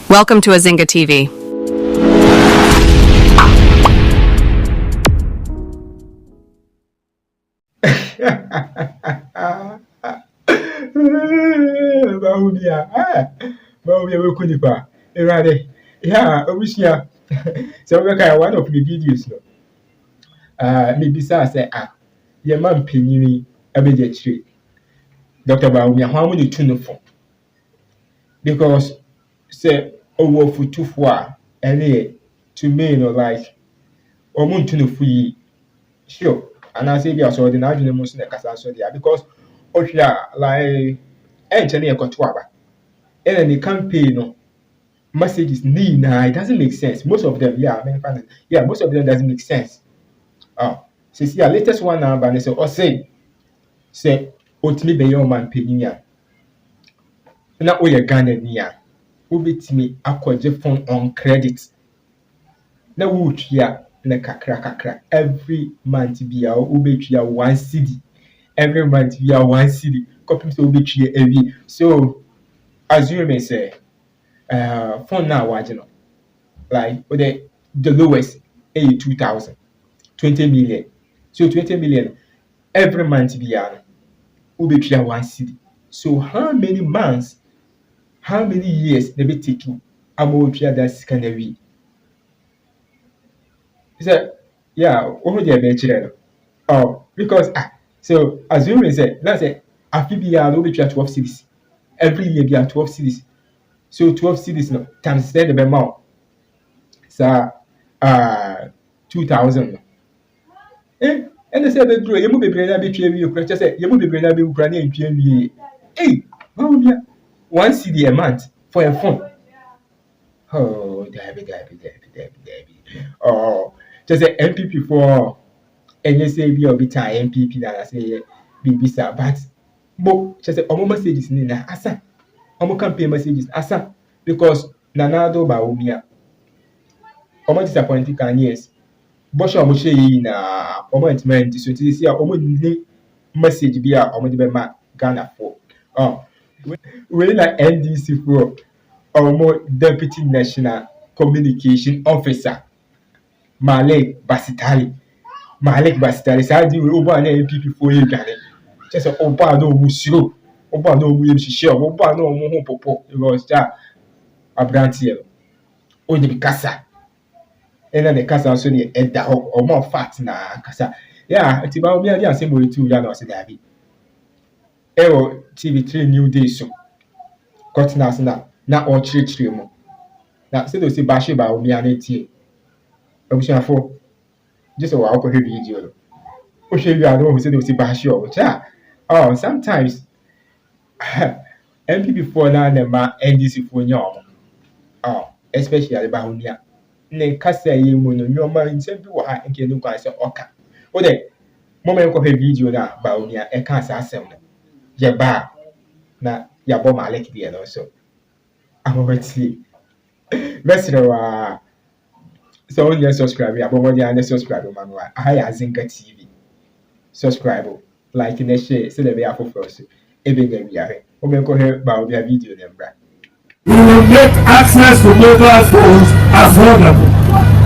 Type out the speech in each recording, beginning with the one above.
Welcome to Azinga TV. Bawumia we kunipa. Erade. Yeah, obisia. So we ka one of the videos no. Me bisa say ye man penyini abeje chire. Dr. Bawumia how many tunu for? Because say owo futufo a ene to me no like omo tunu fu yi. Sure. And I say be so the na mo so na kasa so dia because ohia like enche na ekoto aba. And the campaign no messages need it doesn't make sense. Most of them, most of them doesn't make sense. So see our latest one now, but say ultimately be your man paying ya. Now we are Ghanaians. We beat me a phone on credit. Now we here na kakra every month be our ubetria 1 cedi. Every month we are 1 cedi. Copy so ubetria every so as you may say. Phone now watching like the lowest 2,000 20 million. So 20 million every month be will be 1 cedi. So how many months, how many years they be taking about that kind of way? He said, what they mentioned. Because so as you may say, let's say a FBR will be 12 cedis. Every year be 12 cedis. So 12 cedis no times 10 the amount. So 2,000. And they say the draw you move be brand be twa you just say you move be brand be ukra na ntwa wie. Hey, Bawumia 1 cedi a month for a phone. Oh, Debbie. Oh, just say MPP for and you say be or be time MPP that I say be sir, but just say omo messages ni na asa. Omo campaign messages asa because Nanado Bawumia omo disappointing can yes. But omo shey na omo entiment so to see omo ni message be a omo de be ma Ghana for. We like NDC for omo Deputy National Communication Officer Malik Basitali say di we obo na MPP for you Ghana. Just obo na omusiro, obo na omu yemhihye, obo na omu ho popo. It was that abrantie. O de kasa. And the kasa so the edda or more fat na kasa. Yeah, it's about me and same way too, ya no say that be. TV3 new day so. Got nas na all three mo. Na say to say bashi ba me and tie. Obusia for just a walk video. O shey you are who say to say bashi o. Oh, sometimes MPP for na ma NDC for nyom. Especially the Bawumia. Ne kasa yi mu no nyoma nsem bi wo ha nke no kwan se oka o de moment ko video na Bawumia e kan sa asem no ye ba na ya bo Malik de no so amobati mesrewa so on your subscribe ya bo ya na subscribe manwa ya Azinga TV subscribe like na share so the be afoforo so e be ga wiare o me ko he Bawumia video dem bra. We will make access to mobile phones affordable.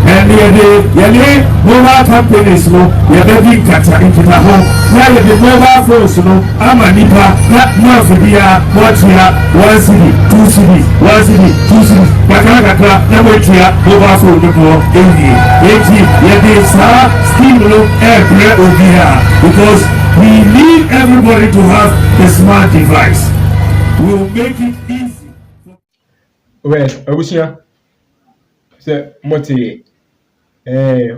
And the mobile companies, you're kata into the home. Now the mobile phones, I'm a nipa, not for the what here, 1 cedi, 2 cedi, 1 cedi, 2 cedi. Kakaka, never here, mobile phone, the more, 80, scheme, everywhere over here. Because we need everybody to have a smart device. We will make it easy. Well, Abusia say moti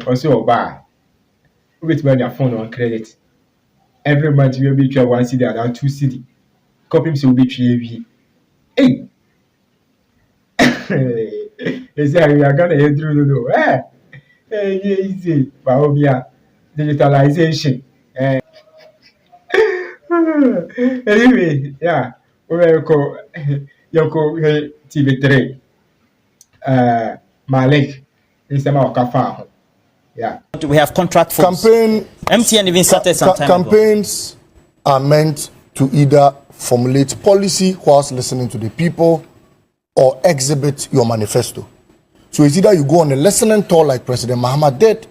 also oba with your phone on credit. Every month you will be 1 cedi and 2 cedi. Copy so be 3 Hey. They say you are gonna head through the easy Bawumia digitalization. Anyway, we will call Yoko TV3 Malik is about we have contract forms. Campaign MTN even started some time campaigns ago. Are meant to either formulate policy whilst listening to the people, or exhibit your manifesto. So it's either you go on a listening tour like President Mahama did,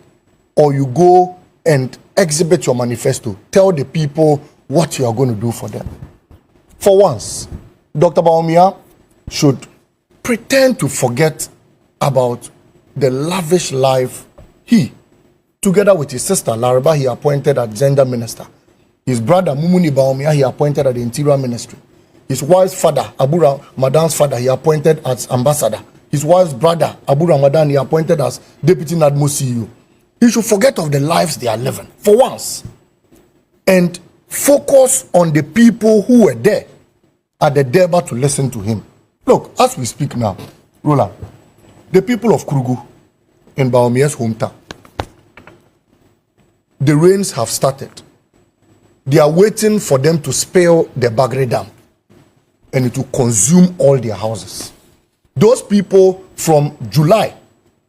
or you go and exhibit your manifesto. Tell the people what you are going to do for them. For once, Dr. Bawumia should pretend to forget about the lavish life he, together with his sister Laraba, he appointed as gender minister. His brother Mumuni Bawumia, he appointed at the Interior Ministry. His wife's father, Abu Ramadan's father, he appointed as ambassador. His wife's brother, Abu Ramadan, he appointed as deputy NADMO CEO. He should forget of the lives they are living for once and focus on the people who were there at the Durbar to listen to him. Look, as we speak now, Roland, the people of Krugu in Bawumia's hometown, the rains have started. They are waiting for them to spill the Bagre Dam and it will consume all their houses. Those people from July,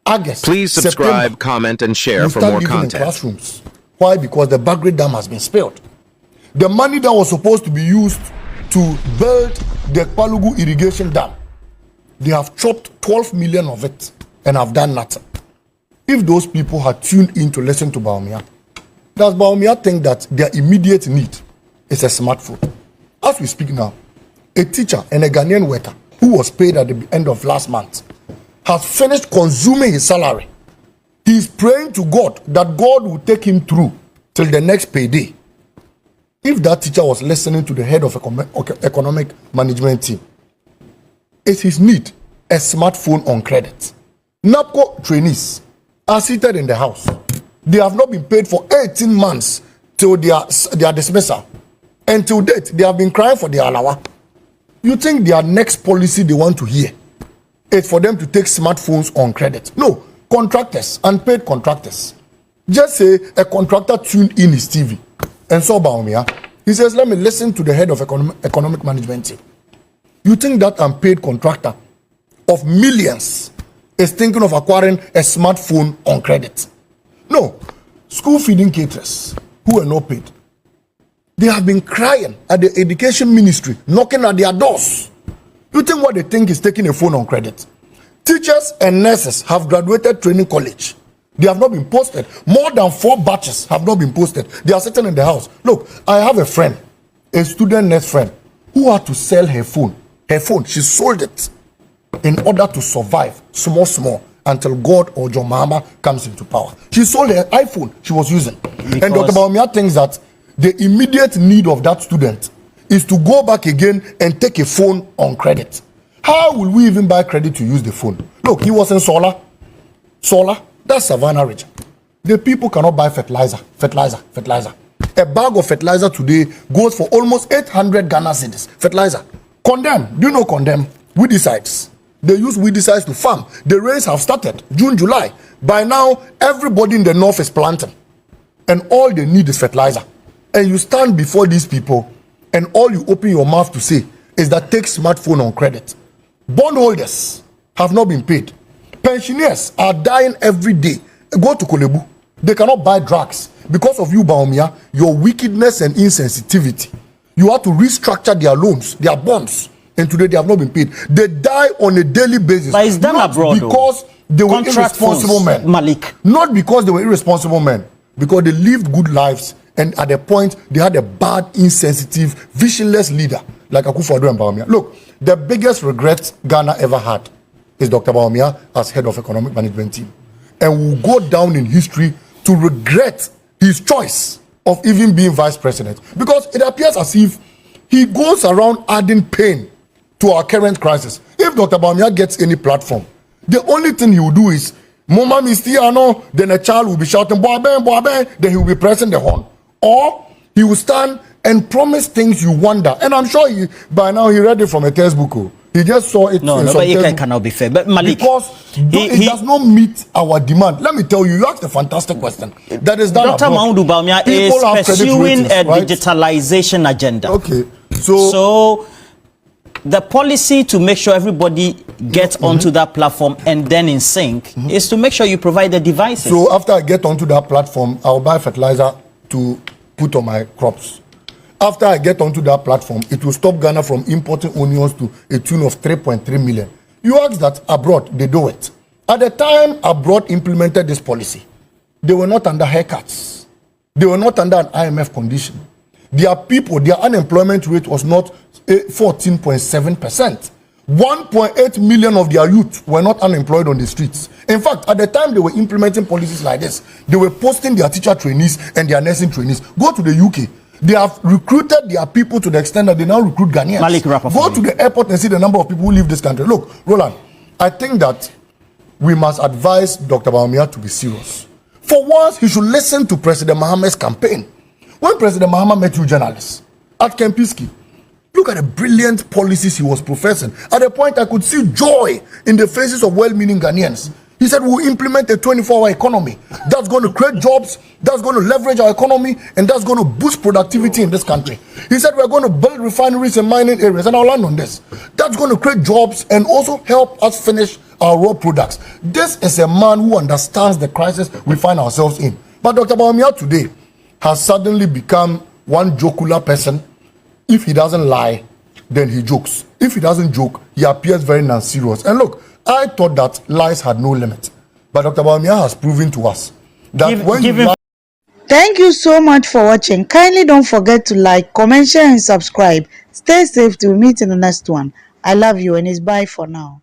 August, please subscribe, September, comment, and share for start more living in content. classrooms. Why? Because the Bagre Dam has been spilled. The money that was supposed to be used to build the Palugu irrigation dam, they have chopped 12 million of it and have done nothing. If those people had tuned in to listen to Bawumia, does Bawumia think that their immediate need is a smartphone? As we speak now, a teacher and a Ghanaian worker who was paid at the end of last month has finished consuming his salary. He is praying to God that God will take him through till the next payday. If that teacher was listening to the head of economic management team, is his need a smartphone on credit? NAPCO trainees are seated in the house. They have not been paid for 18 months till their dismissal. And till date, they have been crying for their alawa. You think their next policy they want to hear is for them to take smartphones on credit? No, contractors, unpaid contractors. Just say a contractor tuned in his TV and saw Bawumia. He says, let me listen to the head of economic management team. You think that unpaid contractor of millions is thinking of acquiring a smartphone on credit? No. School feeding caterers who are not paid, they have been crying at the education ministry, knocking at their doors. You think what they think is taking a phone on credit? Teachers and nurses have graduated training college. They have not been posted. More than 4 batches have not been posted. They are sitting in the house. Look, I have a friend, a student nurse friend, who had to sell her phone. Her phone, she sold it in order to survive small until God or John Mahama comes into power. She sold her iPhone she was using. Because and Dr. Bawumia thinks that the immediate need of that student is to go back again and take a phone on credit. How will we even buy credit to use the phone? Look, he was in Solar, that's Savannah region. The people cannot buy fertilizer. A bag of fertilizer today goes for almost 800 Ghana cedis. Fertilizer. Condemn. Do you know condemn? Weedicides. They use weedicides to farm. The rains have started June, July. By now, everybody in the north is planting. And all they need is fertilizer. And you stand before these people and all you open your mouth to say is that take smartphone on credit. Bondholders have not been paid. Pensioners are dying every day. Go to Kolebu. They cannot buy drugs. Because of you, Bawumia, your wickedness and insensitivity. You have to restructure their loans, their bonds. And today they have not been paid. They die on a daily basis. But it's done abroad, because they were irresponsible men. Malik. Not because they were irresponsible men. Because they lived good lives. And at a point, they had a bad, insensitive, visionless leader like Akufo-Addo and Bawumia. Look, the biggest regret Ghana ever had is Dr. Bawumia as head of economic management team. And will go down in history to regret his choice of even being vice president. Because it appears as if he goes around adding pain to our current crisis. If Dr. Bawumia gets any platform, the only thing he will do is, Mama Mistiano, then a child will be shouting, Boaben, then he will be pressing the horn. Or he will stand and promise things you wonder. And I'm sure by now he read it from a textbook. He just saw it. No, but it cannot be fair. But Malik, because it does not meet our demand. Let me tell you, you asked a fantastic question. That is done. Dr. Mahmoud Bawumia is pursuing a digitalization agenda. Okay, so the policy to make sure everybody gets onto that platform and then in sync is to make sure you provide the devices. So after I get onto that platform, I'll buy fertilizer to put on my crops. After I get onto that platform, it will stop Ghana from importing onions to a tune of 3.3 million. You ask that abroad, they do it. At the time abroad implemented this policy, they were not under haircuts. They were not under an IMF condition. Their people, their unemployment rate was not 14.7%. 1.8 million of their youth were not unemployed on the streets. In fact, at the time they were implementing policies like this, they were posting their teacher trainees and their nursing trainees. Go to the UK. They have recruited their people to the extent that they now recruit Ghanaians. Go to the airport and see the number of people who leave this country. Look, Roland, I think that we must advise Dr. Bawumia to be serious. For once, he should listen to President Mohammed's campaign. When President Mohammed met you journalists at Kempinski, look at the brilliant policies he was professing. At a point, I could see joy in the faces of well-meaning Ghanaians. He said, we'll implement a 24-hour economy. That's going to create jobs, that's going to leverage our economy, and that's going to boost productivity in this country. He said, we're going to build refineries in mining areas, and I'll land on this. That's going to create jobs and also help us finish our raw products. This is a man who understands the crisis we find ourselves in. But Dr. Bawumia today has suddenly become one jocular person. If he doesn't lie, then he jokes. If he doesn't joke, he appears very non-serious. And look, I thought that lies had no limit. But Dr. Bawumia has proven to us that Thank you so much for watching. Kindly don't forget to like, comment, share, and subscribe. Stay safe till we meet in the next one. I love you, and it's bye for now.